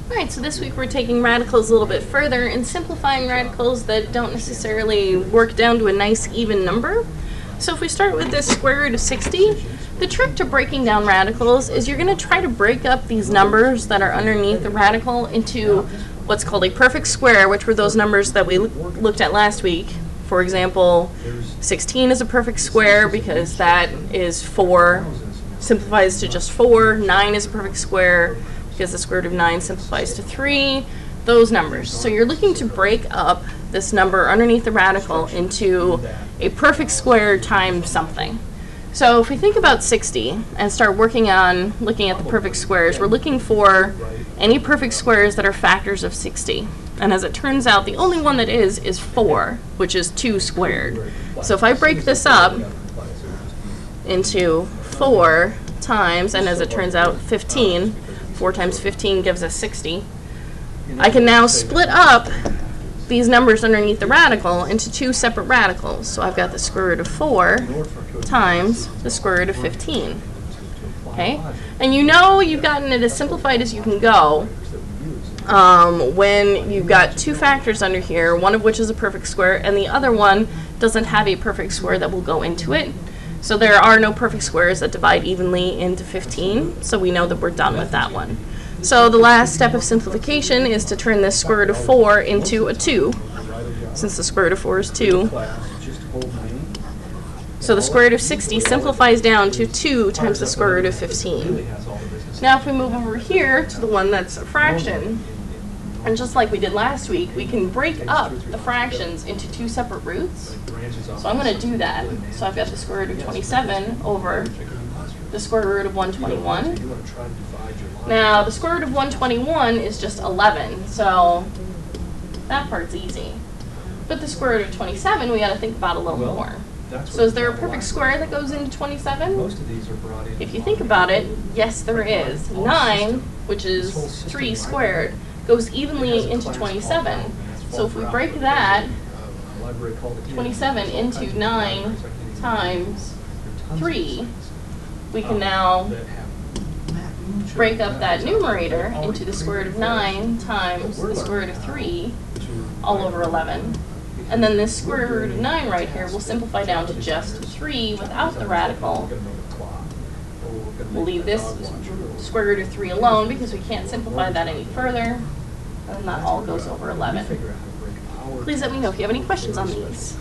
Alright, so this week we're taking radicals a little bit further and simplifying radicals that don't necessarily work down to a nice even number. So if we start with this square root of 60, the trick to breaking down radicals is you're going to try to break up these numbers that are underneath the radical into what's called a perfect square, which were those numbers that we looked at last week. For example, 16 is a perfect square because that is 4, simplifies to just 4. 9 is a perfect square because the square root of 9 simplifies to 3. Those numbers. So you're looking to break up this number underneath the radical into a perfect square times something. So if we think about 60 and start working on looking at the perfect squares, we're looking for any perfect squares that are factors of 60. And as it turns out, the only one that is 4, which is 2 squared. So if I break this up into 4 times, and as it turns out, 15, 4 times 15 gives us 60, I can now split up these numbers underneath the radical into 2 separate radicals. So I've got the square root of 4 times the square root of 15. Okay? And you know you've gotten it as simplified as you can go when you've got 2 factors under here, one of which is a perfect square and the other one doesn't have a perfect square that will go into it. So there are no perfect squares that divide evenly into 15, so we know that we're done with that one. So the last step of simplification is to turn this square root of 4 into a 2, since the square root of 4 is 2. So the square root of 60 simplifies down to 2 times the square root of 15. Now if we move over here to the one that's a fraction, and just like we did last week, we can break up the fractions into 2 separate roots. So I'm going to do that. So I've got the square root of 27 over the square root of 121. Now, the square root of 121 is just 11, so that part's easy. But the square root of 27, we got to think about a little more. So is there a perfect square that goes into 27? If you think about it, yes, there is. 9, which is 3 squared, goes evenly into 27. So if we break that, 27 into 9 times 3, we can now break up that numerator into the square root of 9 times the square root of 3 all over 11. And then this square root of 9 right here will simplify down to just 3 without the radical. We'll leave this square root of 3 alone because we can't simplify that any further. And that all goes over 11. Please let me know if you have any questions on these.